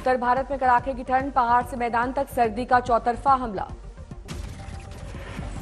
उत्तर भारत में कड़ाके की ठंड, पहाड़ से मैदान तक सर्दी का चौतरफा हमला।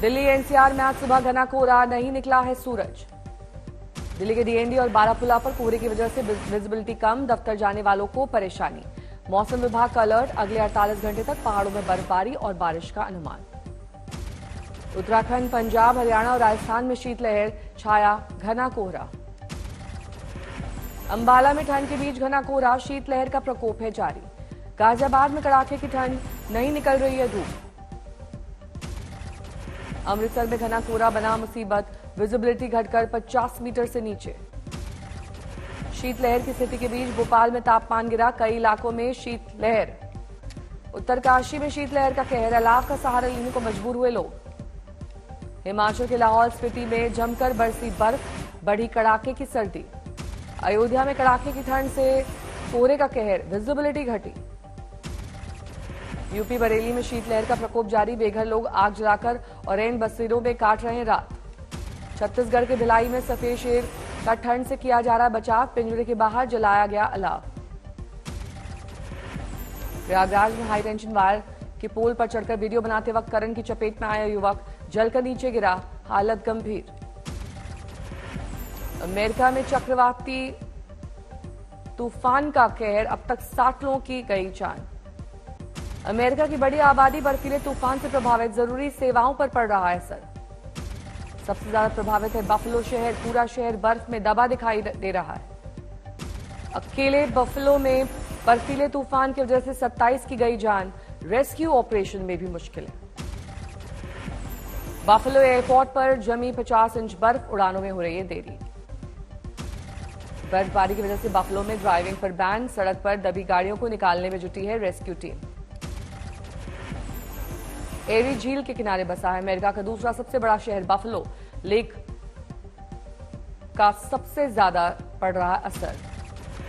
दिल्ली एनसीआर में आज सुबह घना कोहरा, नहीं निकला है सूरज। दिल्ली के डीएनडी और बारापुला पर कोहरे की वजह से विजिबिलिटी कम, दफ्तर जाने वालों को परेशानी। मौसम विभाग का अलर्ट, अगले 48 घंटे तक पहाड़ों में बर्फबारी और बारिश का अनुमान। उत्तराखंड, पंजाब, हरियाणा और राजस्थान में शीतलहर, छाया घना कोहरा। अंबाला में ठंड के बीच घना कोहरा, शीतलहर का प्रकोप है जारी। गाजियाबाद में कड़ाके की ठंड, नहीं निकल रही है धूप। अमृतसर में घना कोहरा बना मुसीबत, विजिबिलिटी घटकर 50 मीटर से नीचे। शीतलहर की स्थिति के बीच भोपाल में तापमान गिरा, कई इलाकों में शीतलहर। उत्तरकाशी में शीतलहर का कहर, अलाव का सहारा लेने को मजबूर हुए लोग। हिमाचल के लाहौल स्पीति में जमकर बरसी बर्फ, बढ़ी कड़ाके की सर्दी। अयोध्या में कड़ाके की ठंड से कोहरे का कहर, विजिबिलिटी घटी। यूपी बरेली में शीतलहर का प्रकोप जारी, बेघर लोग आग जलाकर और रैन बसेरों में काट रहे हैं रात। छत्तीसगढ़ के भिलाई में सफेद शेर का ठंड से किया जा रहा है बचाव, पिंजरे के बाहर जलाया गया अलाव। प्रयागराज में हाई टेंशन वायर के पोल पर चढ़कर वीडियो बनाते वक्त करंट की चपेट में आया युवक, जलकर नीचे गिरा, हालत गंभीर। अमेरिका में चक्रवाती तूफान का कहर, अब तक 60 लोगों की गई जान। अमेरिका की बड़ी आबादी बर्फीले तूफान से प्रभावित, जरूरी सेवाओं पर पड़ रहा है असर। सबसे ज्यादा प्रभावित है बफलो शहर, पूरा शहर बर्फ में दबा दिखाई दे रहा है। अकेले बफलो में बर्फीले तूफान की वजह से 27 की गई जान, रेस्क्यू ऑपरेशन में भी मुश्किल है। बफलो एयरपोर्ट पर जमी 50 इंच बर्फ, उड़ानों में हो रही है देरी। बर्फबारी की वजह से बफलो में ड्राइविंग पर बैन, सड़क पर दबी गाड़ियों को निकालने में जुटी है रेस्क्यू टीम। एरी झील के किनारे बसा है अमेरिका का दूसरा सबसे बड़ा शहर बफलो, लेक का सबसे ज्यादा पड़ रहा असर।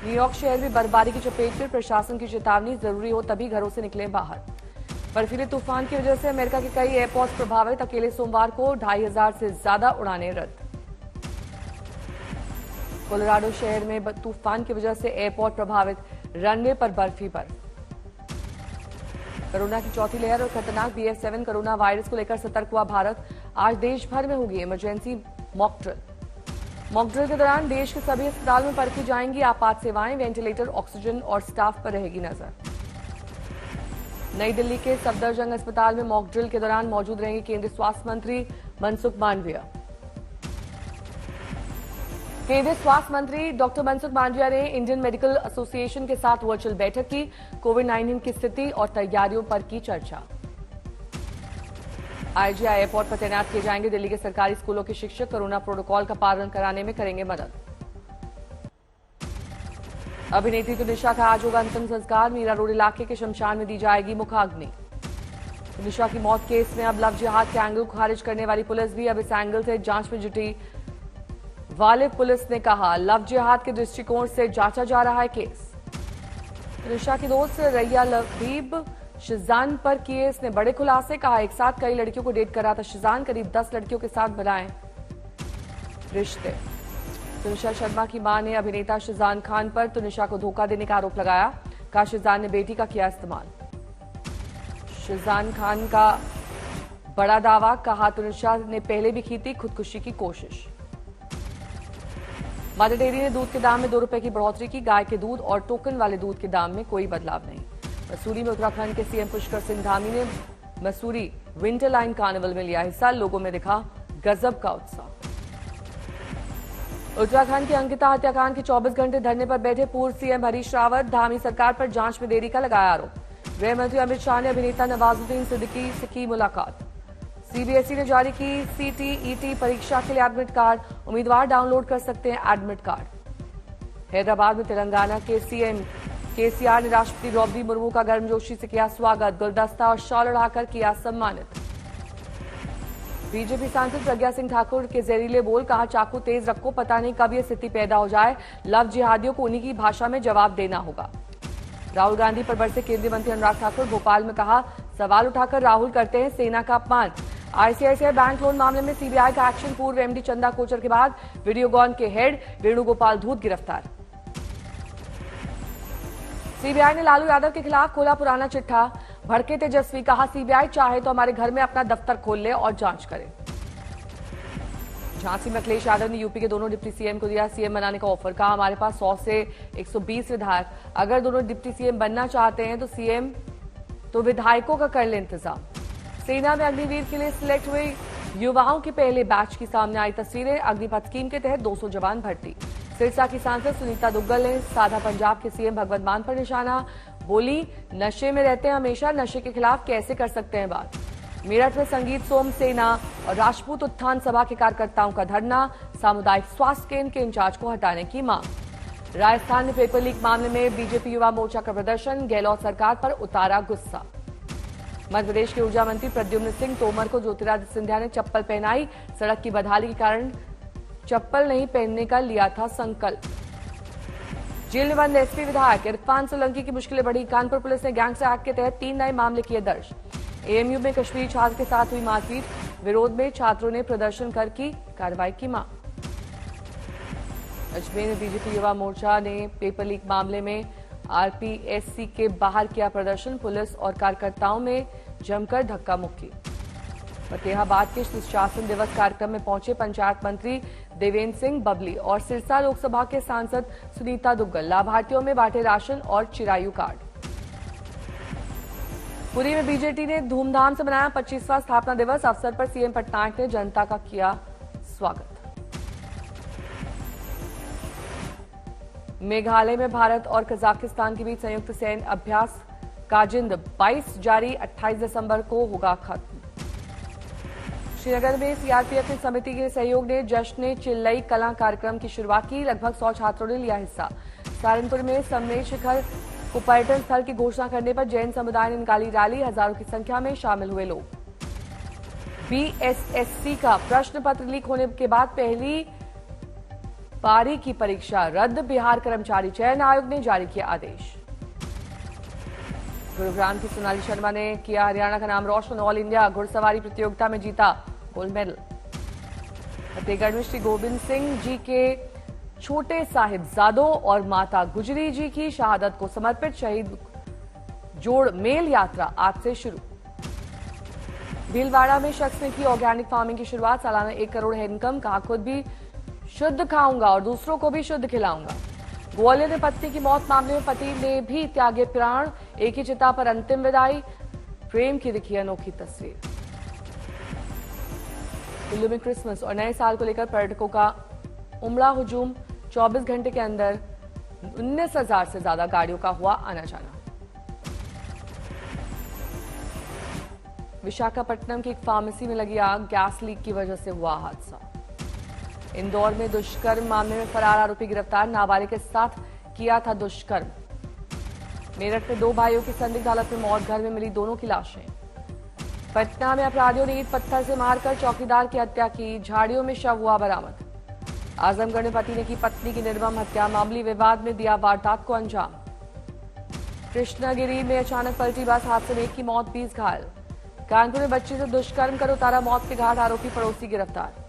न्यूयॉर्क शहर भी बर्फबारी की चपेट में, प्रशासन की चेतावनी, जरूरी हो तभी घरों से निकलें बाहर। बर्फीले तूफान की वजह से अमेरिका के कई एयरपोर्ट प्रभावित, अकेले सोमवार को 2500 से ज्यादा उड़ानें रद्द। कोलोराडो शहर में तूफान की वजह से एयरपोर्ट प्रभावित, रनवे पर बर्फ ही बर्फ। कोरोना की चौथी लहर और खतरनाक BF7 कोरोना वायरस को लेकर सतर्क हुआ भारत। आज देश भर में होगी emergency mock drill. Mock drill के दौरान देश के सभी अस्पतालों में परखी जाएंगी आपात सेवाएं, वेंटिलेटर, ऑक्सीजन और स्टाफ पर रहेगी नजर। नई दिल्ली के सफदरजंग अस्पताल में मॉक ड्रिल के दौरान मौजूद रहेंगे केंद्रीय स्वास्थ्य मंत्री मनसुख मांडविया। केंद्रीय स्वास्थ्य मंत्री डॉक्टर मनसुख मांडविया ने इंडियन मेडिकल एसोसिएशन के साथ वर्चुअल बैठक की, कोविड-19 की स्थिति और तैयारियों पर की चर्चा। IGI एयरपोर्ट पर तैनात किए जाएंगे दिल्ली के सरकारी स्कूलों के शिक्षक, कोरोना प्रोटोकॉल का पालन कराने में करेंगे मदद। अभिनेत्री तुनिशा का आज होगा अंतिम संस्कार, मीरा रोड इलाके के शमशान में दी जाएगी मुखाग्नि। तुनिशा की मौत केस में अब लव जिहाद के एंगल को खारिज करने वाली पुलिस भी अब इस एंगल से जांच में जुटी। वालिद पुलिस ने कहा, लव जिहाद के दृष्टिकोण से जांचा जा रहा है केस। तुनिशा की दोस्त रैया लबीब शिजान पर किए इसने बड़े खुलासे, कहा एक साथ कई लड़कियों को डेट कर रहा था शिजान, करीब 10 लड़कियों के साथ बनाए रिश्ते। तुनिशा शर्मा की मां ने अभिनेता शिजान खान पर तुनिशा को धोखा देने का आरोप लगाया, कहा शिजान ने बेटी का किया इस्तेमाल। शिजान खान का बड़ा दावा, कहा तुनिशा ने पहले भी की थी खुदकुशी की कोशिश। मदर डेयरी ने दूध के दाम में 2 रुपए की बढ़ोतरी की, गाय के दूध और टोकन वाले दूध के दाम में कोई बदलाव नहीं। मसूरी में उत्तराखंड के सीएम पुष्कर सिंह धामी ने मसूरी विंटर लाइन कार्निवल में लिया हिस्सा, लोगों में दिखा गजब का उत्साह। उत्तराखंड की अंकिता हत्याकांड के 24 घंटे धरने पर बैठे पूर्व सीएम हरीश रावत, धामी सरकार पर जांच में देरी का लगाया आरोप। गृह मंत्री अमित शाह ने अभिनेता नवाजुद्दीन सिद्दीकी से की मुलाकात। सीबीएसई ने जारी की CTET परीक्षा के लिए एडमिट कार्ड, उम्मीदवार डाउनलोड कर सकते हैं एडमिट कार्ड। हैदराबाद में तेलंगाना के सीएम केसीआर ने राष्ट्रपति द्रौपदी मुर्मू का गर्मजोशी से किया स्वागत, गुलदस्ता और शॉल उड़ाकर किया सम्मानित। बीजेपी सांसद प्रज्ञा सिंह ठाकुर के जहरीले बोल, कहा चाकू तेज रखो, पता नहीं कब यह स्थिति पैदा हो जाए, लव जिहादियों को उन्हीं की भाषा में जवाब देना होगा। राहुल गांधी पर बरसे केंद्रीय मंत्री अनुराग ठाकुर, भोपाल में कहा सवाल उठाकर राहुल करते हैं सेना का अपमान। आईसीआईसीआई बैंक लोन मामले में सीबीआई का एक्शन, पूर्व एमडी चंदा कोचर के बाद वीडियोकॉन के हेड वेणुगोपाल धूत गिरफ्तार। सीबीआई ने लालू यादव के खिलाफ खोला पुराना चिट्ठा। भड़के तेजस्वी, कहा सीबीआई चाहे तो हमारे घर में अपना दफ्तर खोल ले और जांच करे। झांसी में अखिलेश यादव ने यूपी के दोनों डिप्टी सीएम को दिया सीएम बनाने का ऑफर। कहा हमारे पास 100 से 120 विधायक, अगर दोनों डिप्टी सीएम बनना चाहते हैं तो सीएम तो विधायकों का कर ले इंतजाम। सेना में अग्निवीर के लिए सिलेक्ट हुए युवाओं के पहले बैच की सामने आई तस्वीरें। अग्निपथ स्कीम के तहत 200 जवान भर्ती। सिरसा की सांसद सुनीता दुग्गल ने साधा पंजाब के सीएम भगवंत मान पर निशाना। बोली नशे में रहते हैं हमेशा, नशे के खिलाफ कैसे कर सकते हैं बात। मेरठ में संगीत सोम सेना और राजपूत उत्थान सभा के कार्यकर्ताओं का धरना। सामुदायिक स्वास्थ्य केंद्र के इंचार्ज को हटाने की मांग। राजस्थान में पेपर लीक मामले में बीजेपी युवा मोर्चा का प्रदर्शन। गहलोत सरकार पर उतारा गुस्सा। मध्य प्रदेश के ऊर्जा मंत्री प्रद्युम्न सिंह तोमर को ज्योतिरादित्य सिंधिया ने चप्पल पहनाई। सड़क की बदहाली के कारण चप्पल नहीं पहनने का लिया था संकल्प। जेल में बंद एसपी विधायक इरफान सोलंकी की मुश्किलें बढ़ी। कानपुर पुलिस ने गैंगस्टर एक्ट के तहत 3 नए मामले किए दर्ज। एएमयू में कश्मीरी छात्र के साथ हुई मारपीट। विरोध में छात्रों ने प्रदर्शन कर की कार्रवाई की मांग। अजमेर में बीजेपी युवा मोर्चा ने पेपर लीक मामले में आरपीएससी के बाहर किया प्रदर्शन। पुलिस और कार्यकर्ताओं में जमकर धक्का मुक्की। फतेहाबाद के सुशासन दिवस कार्यक्रम में पहुंचे पंचायत मंत्री देवेंद्र सिंह बबली और सिरसा लोकसभा के सांसद सुनीता दुग्गल। लाभार्थियों में बांटे राशन और चिरायु कार्ड। पुरी में बीजेपी ने धूमधाम से मनाया 25वां स्थापना दिवस। अवसर पर सीएम पटनायक ने जनता का किया स्वागत। मेघालय में भारत और कजाकिस्तान के बीच संयुक्त सैन्य अभ्यास काजिंद 22 जारी। 28 दिसंबर को होगा खत्म। श्रीनगर में सीआरपीएफ की समिति के सहयोग ने जश्न चिल्लई कला कार्यक्रम की शुरुआत की। लगभग 100 छात्रों ने लिया हिस्सा। सहारनपुर में सम्मेलन शिखर को पर्यटन स्थल की घोषणा करने पर जैन समुदाय ने निकाली रैली। हजारों की संख्या में शामिल हुए लोग। बीएसएससी का प्रश्न पत्र लीक होने के बाद पहली पारी की परीक्षा रद्द। बिहार कर्मचारी चयन आयोग ने जारी किया आदेश। गुरुग्राम की सोनाली शर्मा ने किया हरियाणा का नाम रोशन। ऑल इंडिया घुड़सवारी प्रतियोगिता में जीता गोल्ड मेडल। फतेहगढ़ में श्री गोविंद सिंह जी के छोटे साहिबजादों और माता गुजरी जी की शहादत को समर्पित शहीद जोड़ मेल यात्रा आज से शुरू। भीलवाड़ा में शख्स ने की ऑर्गेनिक फार्मिंग की शुरुआत। सालाना 1 करोड़ है इनकम। कहा खुद भी शुद्ध खाऊंगा और दूसरों को भी शुद्ध खिलाऊंगा। ग्वालियर में पत्नी की मौत मामले में पति ने भी त्यागे प्राण। एक ही चिता पर अंतिम विदाई। प्रेम की दिखी अनोखी तस्वीर। कुल्लू में क्रिसमस और नए साल को लेकर पर्यटकों का उमड़ा हुजूम। 24 घंटे के अंदर 19,000 से ज्यादा गाड़ियों का हुआ आना जाना। विशाखापट्टनम की एक फार्मेसी में लगी आग। गैस लीक की वजह से हुआ हादसा। इंदौर में दुष्कर्म मामले में फरार आरोपी गिरफ्तार। नाबालिग के साथ किया था दुष्कर्म। मेरठ में 2 भाइयों की संदिग्ध हालत में मौत। घर में मिली दोनों की लाशें। पटना में अपराधियों ने ईंट पत्थर से मारकर चौकीदार की हत्या की। झाड़ियों में शव हुआ बरामद। आजमगढ़ में पति ने की पत्नी की निर्मम हत्या। मामूली विवाद में दिया वारदात को अंजाम। कृष्णागिरी में अचानक पलटी बस हादसे में 1 की मौत, 20 घायल। कानपुर में बच्ची से दुष्कर्म कर उतारा मौत के घाट। आरोपी पड़ोसी गिरफ्तार।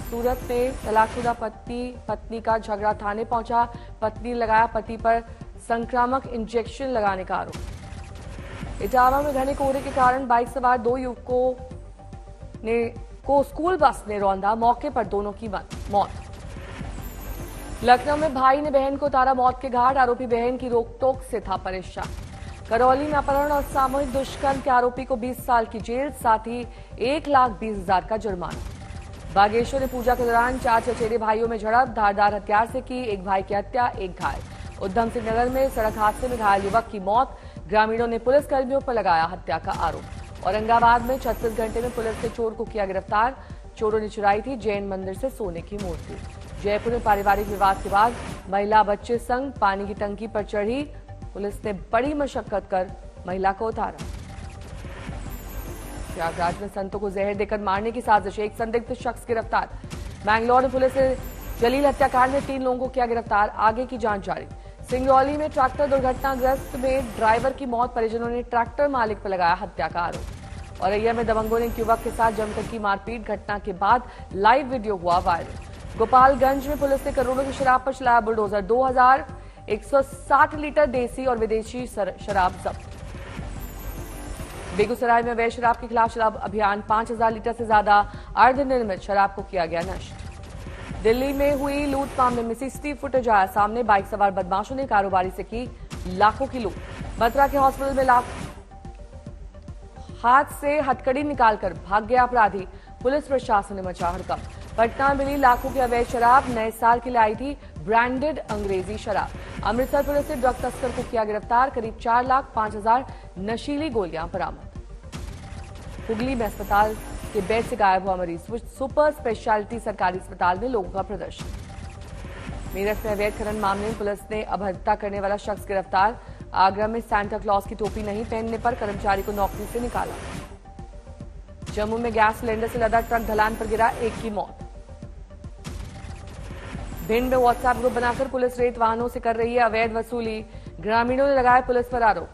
सूरत में तलाकशुदा पत्नी का झगड़ा थाने पहुंचा। पत्नी लगाया पति पर संक्रामक इंजेक्शन लगाने का आरोप। इटावा में घने कोहरे के कारण बाइक सवार 2 युवकों को स्कूल बस ने रौंदा। मौके पर दोनों की मौत। लखनऊ में भाई ने बहन को उतारा मौत के घाट। आरोपी बहन की रोक-टोक से था परेशान। करौली में अपहरण और सामूहिक दुष्कर्म के आरोपी को 20 साल की जेल, साथ ही 1,20,000 का जुर्माना। बागेश्वर में पूजा के दौरान 4 चचेरे भाइयों में झड़प। धारदार हथियार से की एक भाई की हत्या, 1 घायल। उधम सिंह नगर में सड़क हादसे में घायल युवक की मौत। ग्रामीणों ने पुलिस कर्मियों पर लगाया हत्या का आरोप। औरंगाबाद में 36 घंटे में पुलिस ने चोर को किया गिरफ्तार। चोरों ने चुराई थी जैन मंदिर से सोने की मूर्ति। जयपुर में पारिवारिक विवाद के बाद महिला बच्चे संग पानी की टंकी पर चढ़ी। पुलिस ने बड़ी मशक्कत कर महिला को उतारा। प्रयागराज में संतों को जहर देकर मारने की साजिश। एक संदिग्ध शख्स गिरफ्तार। बैंगलोर में पुलिस ने जलील हत्याकांड में 3 लोगों को किया गिरफ्तार। आगे की जांच जारी। सिंगरौली में ट्रैक्टर दुर्घटनाग्रस्त में ड्राइवर की मौत। परिजनों ने ट्रैक्टर मालिक पर लगाया हत्या का आरोप। औरैया में दबंगों ने एक युवक के साथ जमकर की मारपीट। घटना के बाद लाइव वीडियो हुआ वायरल। गोपालगंज में पुलिस ने करोड़ों की शराब पर चलाया बुलडोजर। 2000 160 लीटर देसी और विदेशी शराब जब्त। बेगूसराय में अवैध शराब के खिलाफ शराब अभियान, 5000 लीटर से ज्यादा अर्धनिर्मित शराब को किया गया नष्ट। दिल्ली में हुई लूट मामले में सीसीटीवी फुटेज आया सामने, बाइक सवार बदमाशों ने कारोबारी से की लाखों की लूट। मथुरा के हॉस्पिटल में हाथ से हथकड़ी निकालकर भाग गया अपराधी, पुलिस प्रशासन ने मचा हड़कंप। पटना मिली लाखों की अवैध शराब, नए साल के लिए आई थी ब्रांडेड अंग्रेजी शराब। अमृतसर पुलिस ने ड्रग तस्कर को किया गिरफ्तार, करीब 4,05,000 नशीली गोलियां बरामद। हुगली में अस्पताल के बेड से गायब हुआ मरीज, सुपर स्पेशलिटी सरकारी अस्पताल में लोगों का प्रदर्शन। मेरठ में अवैध खनन मामले में पुलिस ने अभद्रता करने वाला शख्स गिरफ्तार। आगरा में सांता क्लॉज की टोपी नहीं पहनने पर कर्मचारी को नौकरी से निकाला। जम्मू में गैस सिलेंडर से लदा ट्रक ढलान पर गिरा, एक की मौत। भिंड में व्हाट्सएप ग्रुप बनाकर पुलिस रेत वाहनों से कर रही है अवैध वसूली, ग्रामीणों ने लगाया पुलिस पर आरोप।